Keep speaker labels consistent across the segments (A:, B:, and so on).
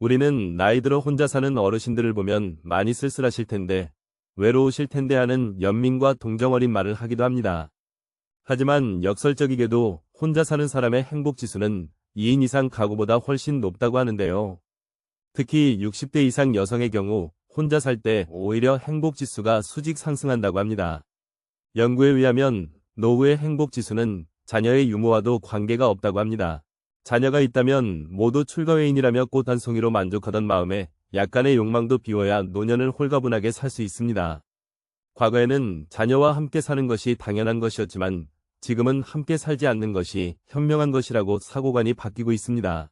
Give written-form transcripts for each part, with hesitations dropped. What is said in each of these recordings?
A: 우리는 나이 들어 혼자 사는 어르신들을 보면 많이 쓸쓸하실 텐데, 외로우실 텐데 하는 연민과 동정 어린 말을 하기도 합니다. 하지만 역설적이게도 혼자 사는 사람의 행복 지수는 2인 이상 가구보다 훨씬 높다고 하는데요. 특히 60대 이상 여성의 경우 혼자 살 때 오히려 행복 지수가 수직 상승한다고 합니다. 연구에 의하면 노후의 행복 지수는 자녀의 유무와도 관계가 없다고 합니다. 자녀가 있다면 모두 출가회인이라며 꽃 한 송이로 만족하던 마음에 약간의 욕망도 비워야 노년을 홀가분하게 살 수 있습니다. 과거에는 자녀와 함께 사는 것이 당연한 것이었지만 지금은 함께 살지 않는 것이 현명한 것이라고 사고관이 바뀌고 있습니다.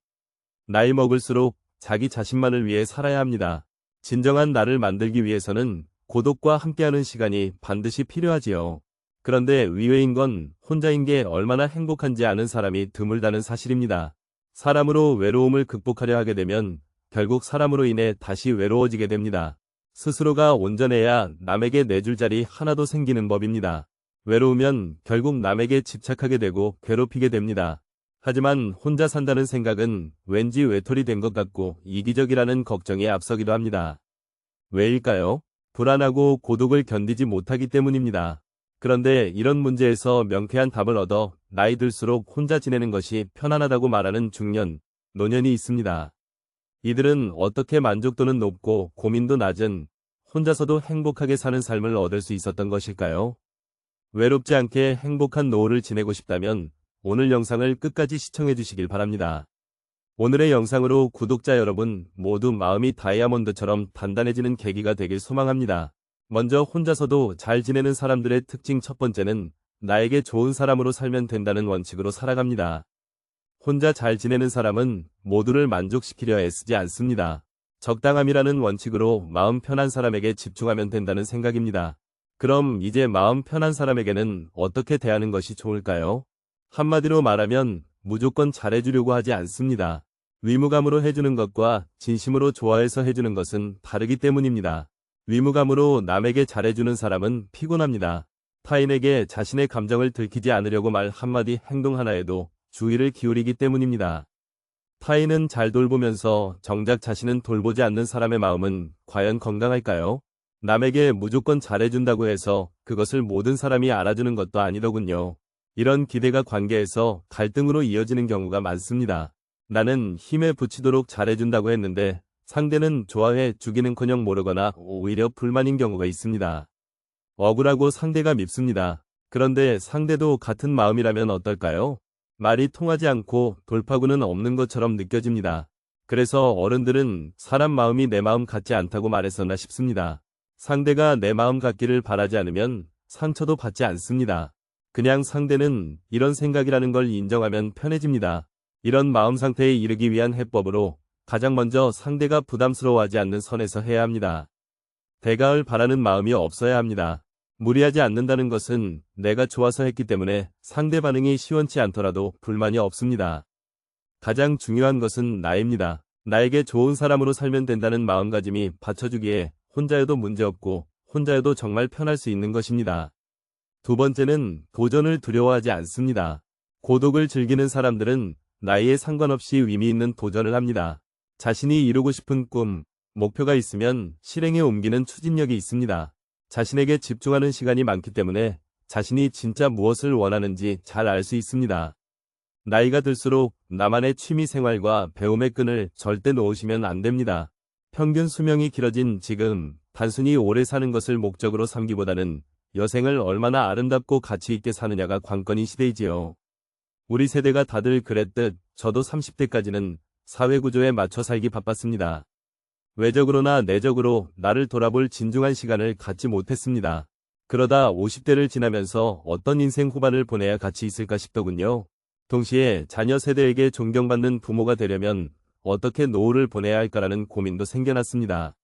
A: 나이 먹을수록 자기 자신만을 위해 살아야 합니다. 진정한 나를 만들기 위해서는 고독과 함께하는 시간이 반드시 필요하지요. 그런데 의외인 건 혼자인 게 얼마나 행복한지 아는 사람이 드물다는 사실입니다. 사람으로 외로움을 극복하려 하게 되면 결국 사람으로 인해 다시 외로워지게 됩니다. 스스로가 온전해야 남에게 내줄 자리 하나도 생기는 법입니다. 외로우면 결국 남에게 집착하게 되고 괴롭히게 됩니다. 하지만 혼자 산다는 생각은 왠지 외톨이 된 것 같고 이기적이라는 걱정이 앞서기도 합니다. 왜일까요? 불안하고 고독을 견디지 못하기 때문입니다. 그런데 이런 문제에서 명쾌한 답을 얻어 나이 들수록 혼자 지내는 것이 편안하다고 말하는 중년, 노년이 있습니다. 이들은 어떻게 만족도는 높고 고민도 낮은 혼자서도 행복하게 사는 삶을 얻을 수 있었던 것일까요? 외롭지 않게 행복한 노후를 지내고 싶다면 오늘 영상을 끝까지 시청해 주시길 바랍니다. 오늘의 영상으로 구독자 여러분 모두 마음이 다이아몬드처럼 단단해지는 계기가 되길 소망합니다. 먼저 혼자서도 잘 지내는 사람들의 특징 첫 번째는 나에게 좋은 사람으로 살면 된다는 원칙으로 살아갑니다. 혼자 잘 지내는 사람은 모두를 만족시키려 애쓰지 않습니다. 적당함이라는 원칙으로 마음 편한 사람에게 집중하면 된다는 생각입니다. 그럼 이제 마음 편한 사람에게는 어떻게 대하는 것이 좋을까요? 한마디로 말하면 무조건 잘해주려고 하지 않습니다. 위무감으로 해주는 것과 진심으로 좋아해서 해주는 것은 다르기 때문입니다. 위무감으로 남에게 잘해주는 사람은 피곤합니다. 타인에게 자신의 감정을 들키지 않으려고 말 한마디 행동 하나에도 주의를 기울이기 때문입니다. 타인은 잘 돌보면서 정작 자신은 돌보지 않는 사람의 마음은 과연 건강할까요? 남에게 무조건 잘해준다고 해서 그것을 모든 사람이 알아주는 것도 아니더군요. 이런 기대가 관계에서 갈등으로 이어지는 경우가 많습니다. 나는 힘에 부치도록 잘해준다고 했는데 상대는 좋아해 주기는커녕 모르거나 오히려 불만인 경우가 있습니다. 억울하고 상대가 밉습니다. 그런데 상대도 같은 마음이라면 어떨까요? 말이 통하지 않고 돌파구는 없는 것처럼 느껴집니다. 그래서 어른들은 사람 마음이 내 마음 같지 않다고 말했었나 싶습니다. 상대가 내 마음 같기를 바라지 않으면 상처도 받지 않습니다. 그냥 상대는 이런 생각이라는 걸 인정하면 편해집니다. 이런 마음 상태에 이르기 위한 해법으로 가장 먼저 상대가 부담스러워하지 않는 선에서 해야 합니다. 대가를 바라는 마음이 없어야 합니다. 무리하지 않는다는 것은 내가 좋아서 했기 때문에 상대 반응이 시원치 않더라도 불만이 없습니다. 가장 중요한 것은 나입니다. 나에게 좋은 사람으로 살면 된다는 마음가짐이 받쳐주기에 혼자여도 문제없고 혼자여도 정말 편할 수 있는 것입니다. 두 번째는 도전을 두려워하지 않습니다. 고독을 즐기는 사람들은 나이에 상관없이 의미 있는 도전을 합니다. 자신이 이루고 싶은 꿈, 목표가 있으면 실행에 옮기는 추진력이 있습니다. 자신에게 집중하는 시간이 많기 때문에 자신이 진짜 무엇을 원하는지 잘 알 수 있습니다. 나이가 들수록 나만의 취미 생활과 배움의 끈을 절대 놓으시면 안 됩니다. 평균 수명이 길어진 지금 단순히 오래 사는 것을 목적으로 삼기보다는 여생을 얼마나 아름답고 가치 있게 사느냐가 관건인 시대이지요. 우리 세대가 다들 그랬듯 저도 30대까지는 사회구조에 맞춰 살기 바빴습니다. 외적으로나 내적으로 나를 돌아볼 진중한 시간을 갖지 못했습니다. 그러다 50대를 지나면서 어떤 인생 후반을 보내야 가치 있을까 싶더군요. 동시에 자녀 세대에게 존경받는 부모가 되려면 어떻게 노후를 보내야 할까라는 고민도 생겨났습니다.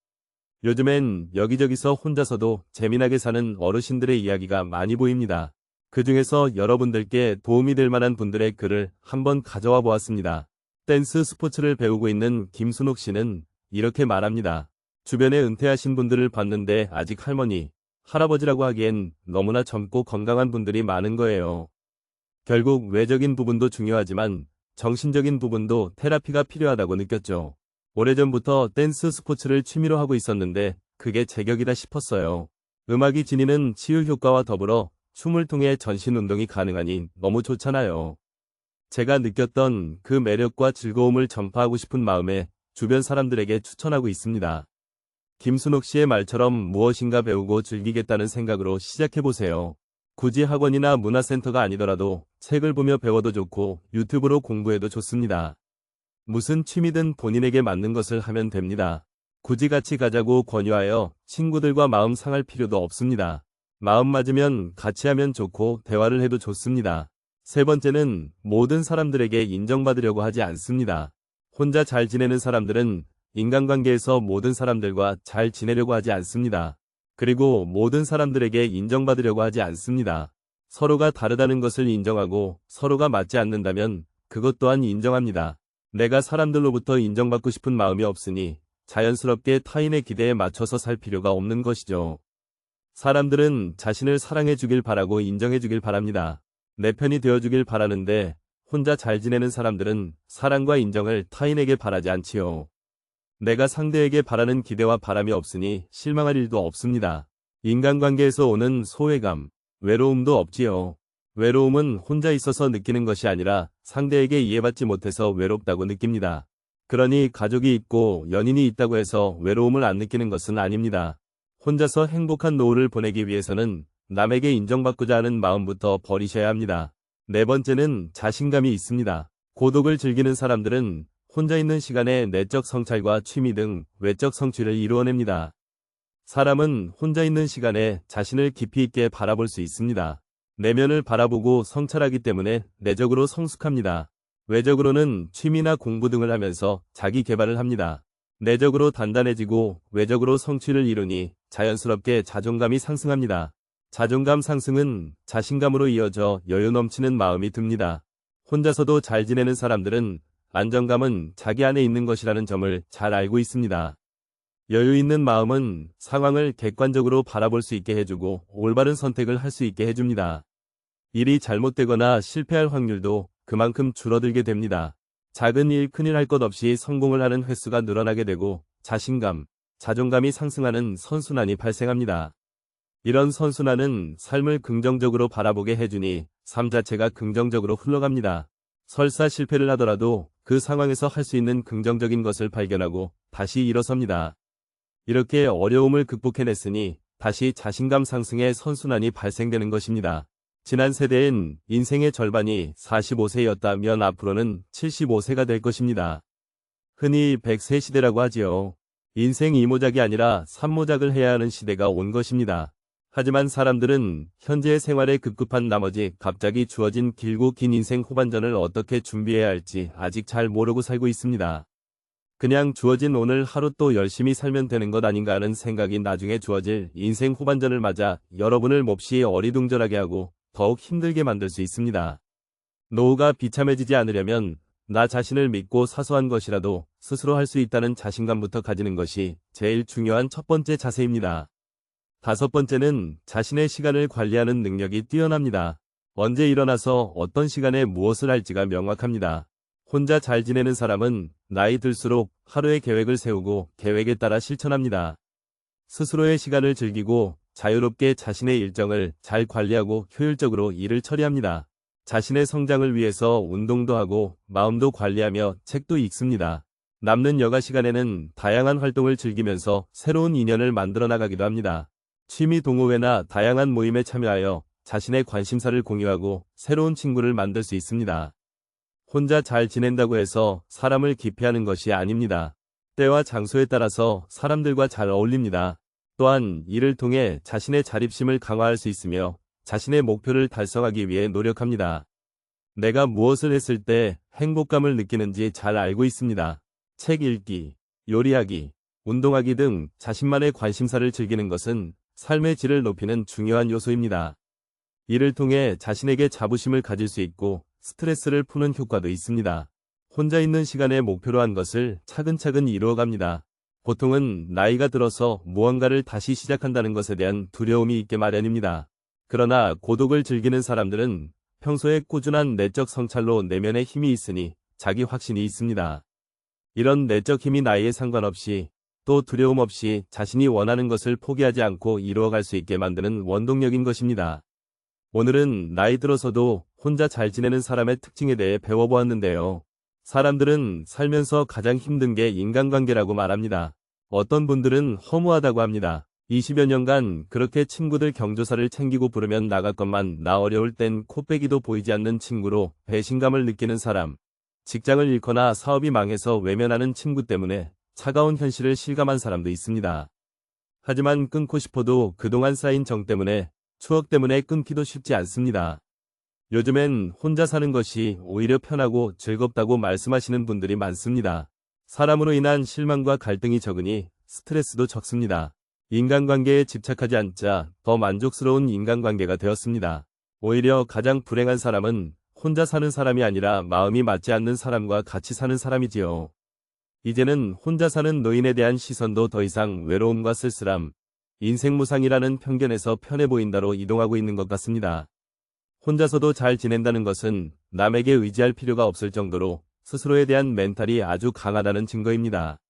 A: 요즘엔 여기저기서 혼자서도 재미나게 사는 어르신들의 이야기가 많이 보입니다. 그 중에서 여러분들께 도움이 될 만한 분들의 글을 한번 가져와 보았습니다. 댄스 스포츠를 배우고 있는 김순옥 씨는 이렇게 말합니다. 주변에 은퇴하신 분들을 봤는데 아직 할머니, 할아버지라고 하기엔 너무나 젊고 건강한 분들이 많은 거예요. 결국 외적인 부분도 중요하지만 정신적인 부분도 테라피가 필요하다고 느꼈죠. 오래전부터 댄스 스포츠를 취미로 하고 있었는데 그게 제격이다 싶었어요. 음악이 지니는 치유 효과와 더불어 춤을 통해 전신 운동이 가능하니 너무 좋잖아요. 제가 느꼈던 그 매력과 즐거움을 전파하고 싶은 마음에 주변 사람들에게 추천하고 있습니다. 김순옥 씨의 말처럼 무엇인가 배우고 즐기겠다는 생각으로 시작해보세요. 굳이 학원이나 문화센터가 아니더라도 책을 보며 배워도 좋고 유튜브로 공부해도 좋습니다. 무슨 취미든 본인에게 맞는 것을 하면 됩니다. 굳이 같이 가자고 권유하여 친구들과 마음 상할 필요도 없습니다. 마음 맞으면 같이 하면 좋고 대화를 해도 좋습니다. 세 번째는 모든 사람들에게 인정받으려고 하지 않습니다. 혼자 잘 지내는 사람들은 인간관계에서 모든 사람들과 잘 지내려고 하지 않습니다. 그리고 모든 사람들에게 인정받으려고 하지 않습니다. 서로가 다르다는 것을 인정하고 서로가 맞지 않는다면 그것 또한 인정합니다. 내가 사람들로부터 인정받고 싶은 마음이 없으니 자연스럽게 타인의 기대에 맞춰서 살 필요가 없는 것이죠. 사람들은 자신을 사랑해 주길 바라고 인정해 주길 바랍니다. 내 편이 되어 주길 바라는데 혼자 잘 지내는 사람들은 사랑과 인정을 타인에게 바라지 않지요. 내가 상대에게 바라는 기대와 바람이 없으니 실망할 일도 없습니다. 인간관계에서 오는 소외감, 외로움도 없지요. 외로움은 혼자 있어서 느끼는 것이 아니라 상대에게 이해받지 못해서 외롭다고 느낍니다. 그러니 가족이 있고 연인이 있다고 해서 외로움을 안 느끼는 것은 아닙니다. 혼자서 행복한 노후를 보내기 위해서는 남에게 인정받고자 하는 마음부터 버리셔야 합니다. 네 번째는 자신감이 있습니다. 고독을 즐기는 사람들은 혼자 있는 시간에 내적 성찰과 취미 등 외적 성취를 이루어냅니다. 사람은 혼자 있는 시간에 자신을 깊이 있게 바라볼 수 있습니다. 내면을 바라보고 성찰하기 때문에 내적으로 성숙합니다. 외적으로는 취미나 공부 등을 하면서 자기 개발을 합니다. 내적으로 단단해지고 외적으로 성취를 이루니 자연스럽게 자존감이 상승합니다. 자존감 상승은 자신감으로 이어져 여유 넘치는 마음이 듭니다. 혼자서도 잘 지내는 사람들은 안정감은 자기 안에 있는 것이라는 점을 잘 알고 있습니다. 여유 있는 마음은 상황을 객관적으로 바라볼 수 있게 해주고 올바른 선택을 할 수 있게 해줍니다. 일이 잘못되거나 실패할 확률도 그만큼 줄어들게 됩니다. 작은 일, 큰일 할 것 없이 성공을 하는 횟수가 늘어나게 되고 자신감, 자존감이 상승하는 선순환이 발생합니다. 이런 선순환은 삶을 긍정적으로 바라보게 해주니 삶 자체가 긍정적으로 흘러갑니다. 설사 실패를 하더라도 그 상황에서 할 수 있는 긍정적인 것을 발견하고 다시 일어섭니다. 이렇게 어려움을 극복해냈으니 다시 자신감 상승의 선순환이 발생되는 것입니다. 지난 세대엔 인생의 절반이 45세였다면 앞으로는 75세가 될 것입니다. 흔히 100세 시대라고 하지요. 인생 2모작이 아니라 3모작을 해야 하는 시대가 온 것입니다. 하지만 사람들은 현재의 생활에 급급한 나머지 갑자기 주어진 길고 긴 인생 후반전을 어떻게 준비해야 할지 아직 잘 모르고 살고 있습니다. 그냥 주어진 오늘 하루 또 열심히 살면 되는 것 아닌가 하는 생각이 나중에 주어질 인생 후반전을 맞아 여러분을 몹시 어리둥절하게 하고 더욱 힘들게 만들 수 있습니다. 노후가 비참해지지 않으려면 나 자신을 믿고 사소한 것이라도 스스로 할 수 있다는 자신감부터 가지는 것이 제일 중요한 첫 번째 자세입니다. 다섯 번째는 자신의 시간을 관리하는 능력이 뛰어납니다. 언제 일어나서 어떤 시간에 무엇을 할지가 명확합니다. 혼자 잘 지내는 사람은 나이 들수록 하루의 계획을 세우고 계획에 따라 실천합니다. 스스로의 시간을 즐기고 자유롭게 자신의 일정을 잘 관리하고 효율적으로 일을 처리합니다. 자신의 성장을 위해서 운동도 하고 마음도 관리하며 책도 읽습니다. 남는 여가 시간에는 다양한 활동을 즐기면서 새로운 인연을 만들어 나가기도 합니다. 취미 동호회나 다양한 모임에 참여하여 자신의 관심사를 공유하고 새로운 친구를 만들 수 있습니다. 혼자 잘 지낸다고 해서 사람을 기피하는 것이 아닙니다. 때와 장소에 따라서 사람들과 잘 어울립니다. 또한 이를 통해 자신의 자립심을 강화할 수 있으며 자신의 목표를 달성하기 위해 노력합니다. 내가 무엇을 했을 때 행복감을 느끼는지 잘 알고 있습니다. 책 읽기, 요리하기, 운동하기 등 자신만의 관심사를 즐기는 것은 삶의 질을 높이는 중요한 요소입니다. 이를 통해 자신에게 자부심을 가질 수 있고 스트레스를 푸는 효과도 있습니다. 혼자 있는 시간에 목표로 한 것을 차근차근 이루어갑니다. 보통은 나이가 들어서 무언가를 다시 시작한다는 것에 대한 두려움이 있게 마련입니다. 그러나 고독을 즐기는 사람들은 평소에 꾸준한 내적 성찰로 내면에 힘이 있으니 자기 확신이 있습니다. 이런 내적 힘이 나이에 상관없이 또 두려움 없이 자신이 원하는 것을 포기하지 않고 이루어갈 수 있게 만드는 원동력인 것입니다. 오늘은 나이 들어서도 혼자 잘 지내는 사람의 특징에 대해 배워보았는데요. 사람들은 살면서 가장 힘든 게 인간관계라고 말합니다. 어떤 분들은 허무하다고 합니다. 20여 년간 그렇게 친구들 경조사를 챙기고 부르면 나갔건만 나 어려울 땐 코빼기도 보이지 않는 친구로 배신감을 느끼는 사람, 직장을 잃거나 사업이 망해서 외면하는 친구 때문에 차가운 현실을 실감한 사람도 있습니다. 하지만 끊고 싶어도 그동안 쌓인 정 때문에, 추억 때문에 끊기도 쉽지 않습니다. 요즘엔 혼자 사는 것이 오히려 편하고 즐겁다고 말씀하시는 분들이 많습니다. 사람으로 인한 실망과 갈등이 적으니 스트레스도 적습니다. 인간관계에 집착하지 않자 더 만족스러운 인간관계가 되었습니다. 오히려 가장 불행한 사람은 혼자 사는 사람이 아니라 마음이 맞지 않는 사람과 같이 사는 사람이지요. 이제는 혼자 사는 노인에 대한 시선도 더 이상 외로움과 쓸쓸함, 인생무상이라는 편견에서 편해 보인다로 이동하고 있는 것 같습니다. 혼자서도 잘 지낸다는 것은 남에게 의지할 필요가 없을 정도로 스스로에 대한 멘탈이 아주 강하다는 증거입니다.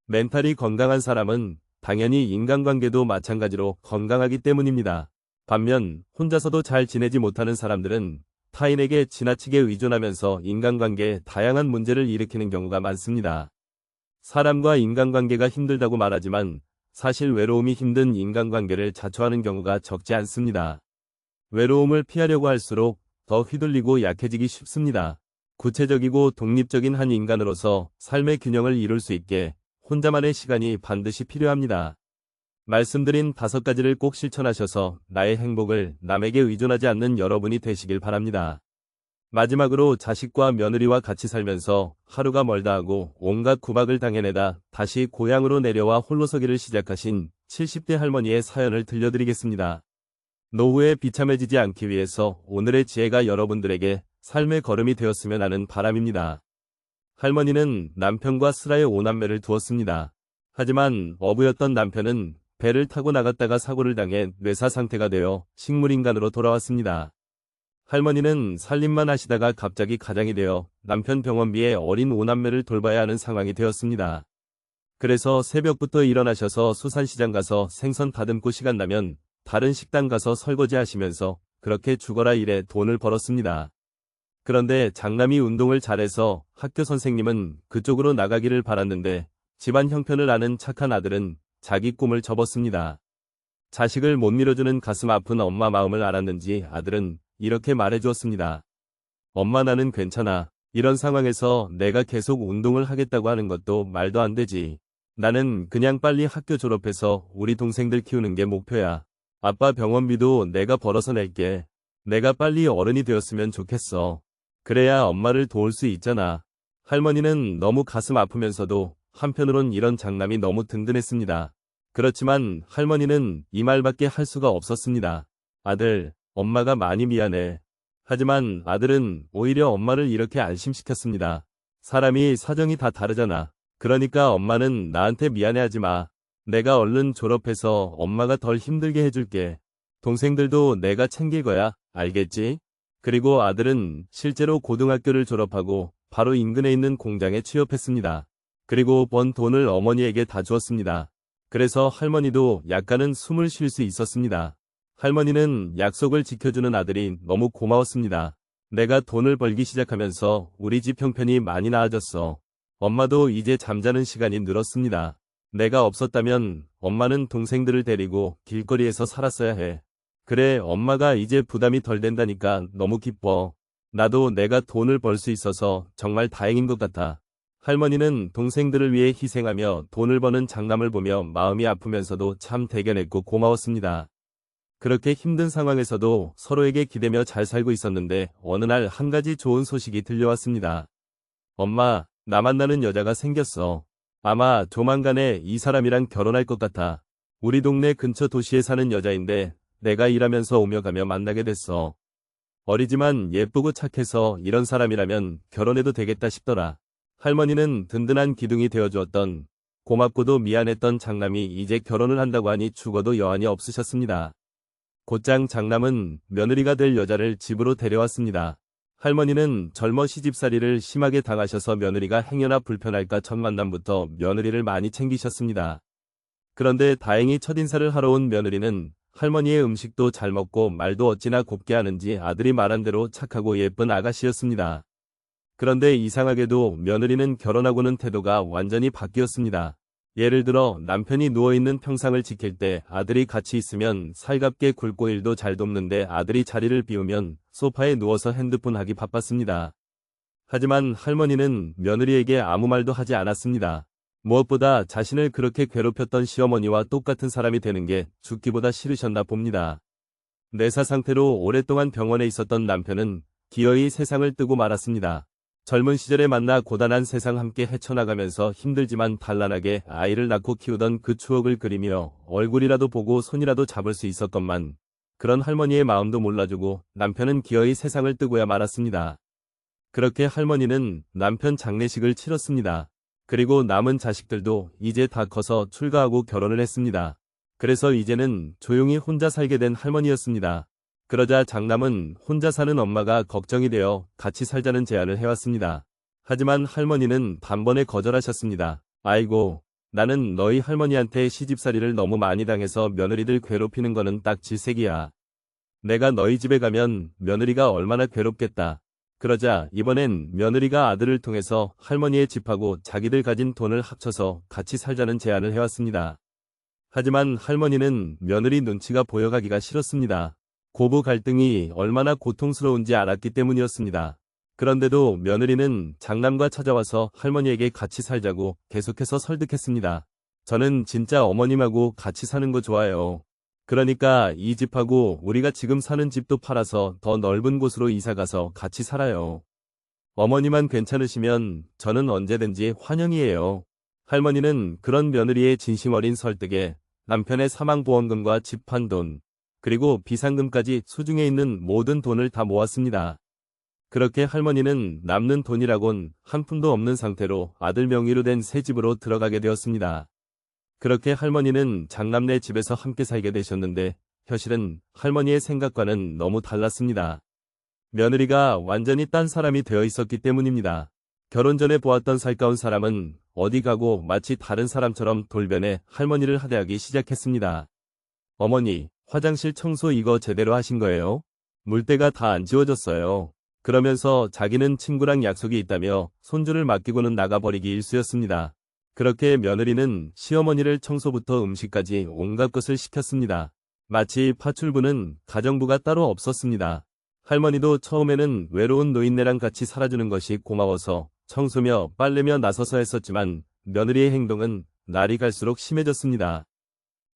A: 멘탈이 건강한 사람은 당연히 인간관계도 마찬가지로 건강하기 때문입니다. 반면 혼자서도 잘 지내지 못하는 사람들은 타인에게 지나치게 의존하면서 인간관계에 다양한 문제를 일으키는 경우가 많습니다. 사람과 인간관계가 힘들다고 말하지만 사실 외로움이 힘든 인간관계를 자초하는 경우가 적지 않습니다. 외로움을 피하려고 할수록 더 휘둘리고 약해지기 쉽습니다. 구체적이고 독립적인 한 인간으로서 삶의 균형을 이룰 수 있게 혼자만의 시간이 반드시 필요합니다. 말씀드린 5가지를 꼭 실천하셔서 나의 행복을 남에게 의존하지 않는 여러분이 되시길 바랍니다. 마지막으로 자식과 며느리와 같이 살면서 하루가 멀다 하고 온갖 구박을 당해내다 다시 고향으로 내려와 홀로서기를 시작하신 70대 할머니의 사연을 들려드리겠습니다. 노후에 비참해지지 않기 위해서 오늘의 지혜가 여러분들에게 삶의 걸음이 되었으면 하는 바람입니다. 할머니는 남편과 슬하에 5남매를 두었습니다. 하지만 어부였던 남편은 배를 타고 나갔다가 사고를 당해 뇌사 상태가 되어 식물인간으로 돌아왔습니다. 할머니는 살림만 하시다가 갑자기 가장이 되어 남편 병원비에 어린 5남매를 돌봐야 하는 상황이 되었습니다. 그래서 새벽부터 일어나셔서 수산시장 가서 생선 다듬고 시간 나면 다른 식당 가서 설거지 하시면서 그렇게 죽어라 일에 돈을 벌었습니다. 그런데 장남이 운동을 잘해서 학교 선생님은 그쪽으로 나가기를 바랐는데 집안 형편을 아는 착한 아들은 자기 꿈을 접었습니다. 자식을 못 밀어주는 가슴 아픈 엄마 마음을 알았는지 아들은 이렇게 말해주었습니다. 엄마 나는 괜찮아. 이런 상황에서 내가 계속 운동을 하겠다고 하는 것도 말도 안 되지. 나는 그냥 빨리 학교 졸업해서 우리 동생들 키우는 게 목표야. 아빠 병원비도 내가 벌어서 낼게. 내가 빨리 어른이 되었으면 좋겠어. 그래야 엄마를 도울 수 있잖아. 할머니는 너무 가슴 아프면서도 한편으론 이런 장남이 너무 든든했습니다. 그렇지만 할머니는 이 말밖에 할 수가 없었습니다. 아들, 엄마가 많이 미안해. 하지만 아들은 오히려 엄마를 이렇게 안심시켰습니다. 사람이 사정이 다 다르잖아. 그러니까 엄마는 나한테 미안해하지 마. 내가 얼른 졸업해서 엄마가 덜 힘들게 해줄게. 동생들도 내가 챙길 거야. 알겠지? 그리고 아들은 실제로 고등학교를 졸업하고 바로 인근에 있는 공장에 취업했습니다. 그리고 번 돈을 어머니에게 다 주었습니다. 그래서 할머니도 약간은 숨을 쉴 수 있었습니다. 할머니는 약속을 지켜주는 아들이 너무 고마웠습니다. 내가 돈을 벌기 시작하면서 우리 집 형편이 많이 나아졌어. 엄마도 이제 잠자는 시간이 늘었습니다. 내가 없었다면 엄마는 동생들을 데리고 길거리에서 살았어야 해. 그래, 엄마가 이제 부담이 덜 된다니까 너무 기뻐. 나도 내가 돈을 벌 수 있어서 정말 다행인 것 같아. 할머니는 동생들을 위해 희생하며 돈을 버는 장남을 보며 마음이 아프면서도 참 대견했고 고마웠습니다. 그렇게 힘든 상황에서도 서로에게 기대며 잘 살고 있었는데 어느 날 한 가지 좋은 소식이 들려왔습니다. 엄마, 나 만나는 여자가 생겼어. 아마 조만간에 이 사람이랑 결혼할 것 같아. 우리 동네 근처 도시에 사는 여자인데 내가 일하면서 오며 가며 만나게 됐어. 어리지만 예쁘고 착해서 이런 사람이라면 결혼해도 되겠다 싶더라. 할머니는 든든한 기둥이 되어주었던 고맙고도 미안했던 장남이 이제 결혼을 한다고 하니 죽어도 여한이 없으셨습니다. 곧장 장남은 며느리가 될 여자를 집으로 데려왔습니다. 할머니는 젊어 시집살이를 심하게 당하셔서 며느리가 행여나 불편할까 첫 만남부터 며느리를 많이 챙기셨습니다. 그런데 다행히 첫인사를 하러 온 며느리는 할머니의 음식도 잘 먹고 말도 어찌나 곱게 하는지 아들이 말한 대로 착하고 예쁜 아가씨였습니다. 그런데 이상하게도 며느리는 결혼하고는 태도가 완전히 바뀌었습니다. 예를 들어 남편이 누워있는 평상을 지킬 때 아들이 같이 있으면 살갑게 굴고 일도 잘 돕는데 아들이 자리를 비우면 소파에 누워서 핸드폰 하기 바빴습니다. 하지만 할머니는 며느리에게 아무 말도 하지 않았습니다. 무엇보다 자신을 그렇게 괴롭혔던 시어머니와 똑같은 사람이 되는 게 죽기보다 싫으셨나 봅니다. 내사 상태로 오랫동안 병원에 있었던 남편은 기어이 세상을 뜨고 말았습니다. 젊은 시절에 만나 고단한 세상 함께 헤쳐나가면서 힘들지만 단란하게 아이를 낳고 키우던 그 추억을 그리며 얼굴이라도 보고 손이라도 잡을 수 있었건만 그런 할머니의 마음도 몰라주고 남편은 기어이 세상을 뜨고야 말았습니다. 그렇게 할머니는 남편 장례식을 치렀습니다. 그리고 남은 자식들도 이제 다 커서 출가하고 결혼을 했습니다. 그래서 이제는 조용히 혼자 살게 된 할머니였습니다. 그러자 장남은 혼자 사는 엄마가 걱정이 되어 같이 살자는 제안을 해왔습니다. 하지만 할머니는 단번에 거절하셨습니다. 아이고, 나는 너희 할머니한테 시집살이를 너무 많이 당해서 며느리들 괴롭히는 거는 딱 질색이야. 내가 너희 집에 가면 며느리가 얼마나 괴롭겠다. 그러자 이번엔 며느리가 아들을 통해서 할머니의 집하고 자기들 가진 돈을 합쳐서 같이 살자는 제안을 해왔습니다. 하지만 할머니는 며느리 눈치가 보여가기가 싫었습니다. 고부 갈등이 얼마나 고통스러운지 알았기 때문이었습니다. 그런데도 며느리는 장남과 찾아와서 할머니에게 같이 살자고 계속해서 설득했습니다. 저는 진짜 어머님하고 같이 사는 거 좋아해요. 그러니까 이 집하고 우리가 지금 사는 집도 팔아서 더 넓은 곳으로 이사가서 같이 살아요. 어머니만 괜찮으시면 저는 언제든지 환영이에요. 할머니는 그런 며느리의 진심 어린 설득에 남편의 사망보험금과 집 판 돈, 그리고 비상금까지 수중에 있는 모든 돈을 다 모았습니다. 그렇게 할머니는 남는 돈이라곤 한 푼도 없는 상태로 아들 명의로 된 새 집으로 들어가게 되었습니다. 그렇게 할머니는 장남네 집에서 함께 살게 되셨는데 현실은 할머니의 생각과는 너무 달랐습니다. 며느리가 완전히 딴 사람이 되어 있었기 때문입니다. 결혼 전에 보았던 살가운 사람은 어디 가고 마치 다른 사람처럼 돌변해 할머니를 하대하기 시작했습니다. 어머니, 화장실 청소 이거 제대로 하신 거예요? 물때가 다 안 지워졌어요. 그러면서 자기는 친구랑 약속이 있다며 손주를 맡기고는 나가버리기 일쑤였습니다. 그렇게 며느리는 시어머니를 청소부터 음식까지 온갖 것을 시켰습니다. 마치 파출부는 가정부가 따로 없었습니다. 할머니도 처음에는 외로운 노인네랑 같이 살아주는 것이 고마워서 청소며 빨래며 나서서 했었지만 며느리의 행동은 날이 갈수록 심해졌습니다.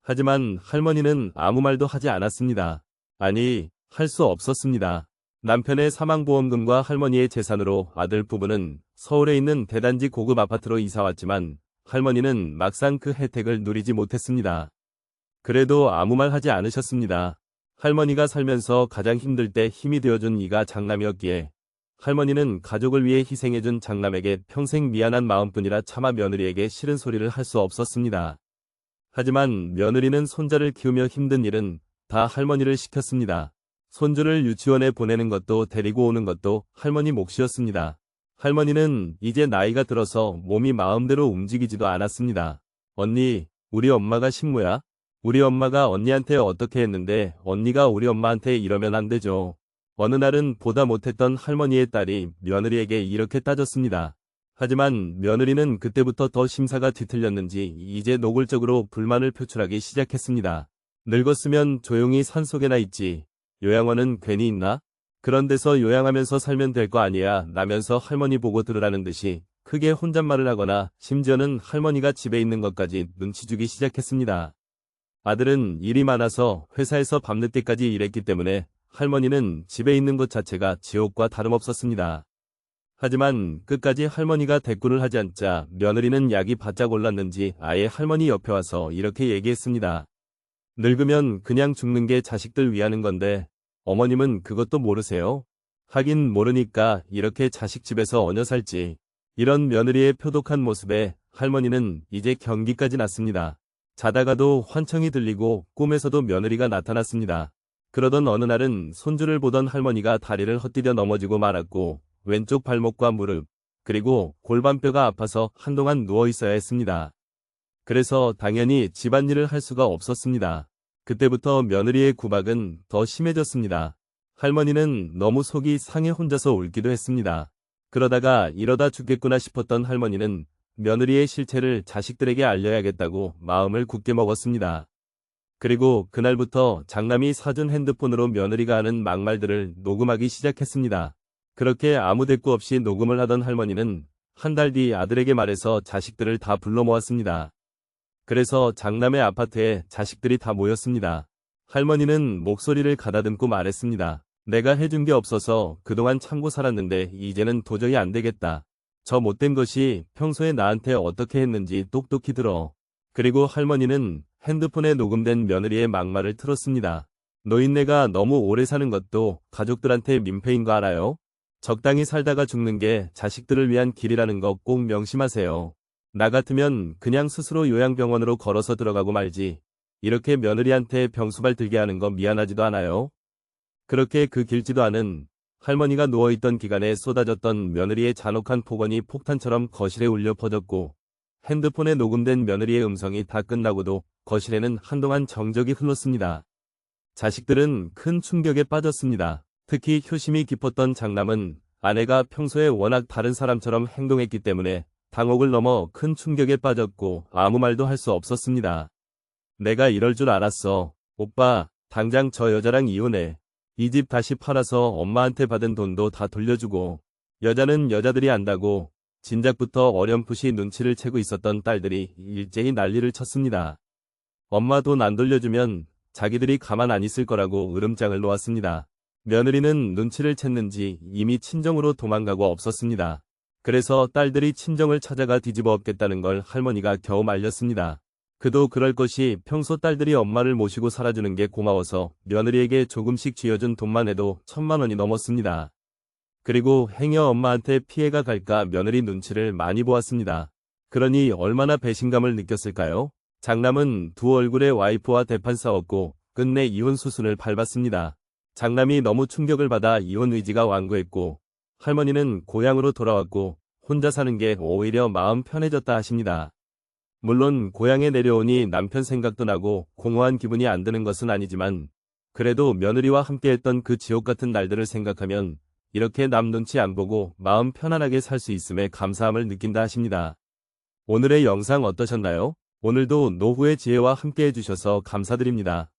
A: 하지만 할머니는 아무 말도 하지 않았습니다. 아니, 할 수 없었습니다. 남편의 사망보험금과 할머니의 재산으로 아들 부부는 서울에 있는 대단지 고급 아파트로 이사왔지만 할머니는 막상 그 혜택을 누리지 못했습니다. 그래도 아무 말 하지 않으셨습니다. 할머니가 살면서 가장 힘들 때 힘이 되어준 이가 장남이었기에 할머니는 가족을 위해 희생해준 장남에게 평생 미안한 마음뿐이라 차마 며느리에게 싫은 소리를 할 수 없었습니다. 하지만 며느리는 손자를 키우며 힘든 일은 다 할머니를 시켰습니다. 손주를 유치원에 보내는 것도 데리고 오는 것도 할머니 몫이었습니다. 할머니는 이제 나이가 들어서 몸이 마음대로 움직이지도 않았습니다. 언니, 우리 엄마가 식모야? 우리 엄마가 언니한테 어떻게 했는데 언니가 우리 엄마한테 이러면 안 되죠. 어느 날은 보다 못했던 할머니의 딸이 며느리에게 이렇게 따졌습니다. 하지만 며느리는 그때부터 더 심사가 뒤틀렸는지 이제 노골적으로 불만을 표출하기 시작했습니다. 늙었으면 조용히 산속에나 있지. 요양원은 괜히 있나? 그런 데서 요양하면서 살면 될 거 아니야 라면서 할머니 보고 들으라는 듯이 크게 혼잣말을 하거나 심지어는 할머니가 집에 있는 것까지 눈치 주기 시작했습니다. 아들은 일이 많아서 회사에서 밤늦게까지 일했기 때문에 할머니는 집에 있는 것 자체가 지옥과 다름없었습니다. 하지만 끝까지 할머니가 대꾸를 하지 않자 며느리는 약이 바짝 올랐는지 아예 할머니 옆에 와서 이렇게 얘기했습니다. 늙으면 그냥 죽는 게 자식들 위하는 건데 어머님은 그것도 모르세요? 하긴 모르니까 이렇게 자식 집에서 얹어 살지. 이런 며느리의 표독한 모습에 할머니는 이제 경기까지 났습니다. 자다가도 환청이 들리고 꿈에서도 며느리가 나타났습니다. 그러던 어느 날은 손주를 보던 할머니가 다리를 헛디뎌 넘어지고 말았고 왼쪽 발목과 무릎, 그리고 골반뼈가 아파서 한동안 누워 있어야 했습니다. 그래서 당연히 집안일을 할 수가 없었습니다. 그때부터 며느리의 구박은 더 심해졌습니다. 할머니는 너무 속이 상해 혼자서 울기도 했습니다. 그러다가 이러다 죽겠구나 싶었던 할머니는 며느리의 실체를 자식들에게 알려야겠다고 마음을 굳게 먹었습니다. 그리고 그날부터 장남이 사준 핸드폰으로 며느리가 하는 막말들을 녹음하기 시작했습니다. 그렇게 아무 대꾸 없이 녹음을 하던 할머니는 한 달 뒤 아들에게 말해서 자식들을 다 불러 모았습니다. 그래서 장남의 아파트에 자식들이 다 모였습니다. 할머니는 목소리를 가다듬고 말했습니다. 내가 해준 게 없어서 그동안 참고 살았는데 이제는 도저히 안 되겠다. 저 못된 것이 평소에 나한테 어떻게 했는지 똑똑히 들어. 그리고 할머니는 핸드폰에 녹음된 며느리의 막말을 틀었습니다. 노인네가 너무 오래 사는 것도 가족들한테 민폐인 거 알아요? 적당히 살다가 죽는 게 자식들을 위한 길이라는 거 꼭 명심하세요. 나 같으면 그냥 스스로 요양병원으로 걸어서 들어가고 말지. 이렇게 며느리한테 병수발 들게 하는 거 미안하지도 않아요? 그렇게 그 길지도 않은 할머니가 누워있던 기간에 쏟아졌던 며느리의 잔혹한 폭언이 폭탄처럼 거실에 울려 퍼졌고 핸드폰에 녹음된 며느리의 음성이 다 끝나고도 거실에는 한동안 정적이 흘렀습니다. 자식들은 큰 충격에 빠졌습니다. 특히 효심이 깊었던 장남은 아내가 평소에 워낙 다른 사람처럼 행동했기 때문에 당혹을 넘어 큰 충격에 빠졌고 아무 말도 할 수 없었습니다. 내가 이럴 줄 알았어. 오빠, 당장 저 여자랑 이혼해. 이 집 다시 팔아서 엄마한테 받은 돈도 다 돌려주고. 여자는 여자들이 안다고 진작부터 어렴풋이 눈치를 채고 있었던 딸들이 일제히 난리를 쳤습니다. 엄마 돈 안 돌려주면 자기들이 가만 안 있을 거라고 으름장을 놓았습니다. 며느리는 눈치를 챘는지 이미 친정으로 도망가고 없었습니다. 그래서 딸들이 친정을 찾아가 뒤집어 엎겠다는 걸 할머니가 겨우 말렸습니다. 그도 그럴 것이 평소 딸들이 엄마를 모시고 살아주는 게 고마워서 며느리에게 조금씩 쥐어준 돈만 해도 1,000만 원이 넘었습니다. 그리고 행여 엄마한테 피해가 갈까 며느리 눈치를 많이 보았습니다. 그러니 얼마나 배신감을 느꼈을까요? 장남은 두 얼굴의 와이프와 대판 싸웠고 끝내 이혼 수순을 밟았습니다. 장남이 너무 충격을 받아 이혼 의지가 완고했고 할머니는 고향으로 돌아왔고 혼자 사는 게 오히려 마음 편해졌다 하십니다. 물론 고향에 내려오니 남편 생각도 나고 공허한 기분이 안 드는 것은 아니지만 그래도 며느리와 함께했던 그 지옥 같은 날들을 생각하면 이렇게 남 눈치 안 보고 마음 편안하게 살 수 있음에 감사함을 느낀다 하십니다. 오늘의 영상 어떠셨나요? 오늘도 노후의 지혜와 함께 해주셔서 감사드립니다.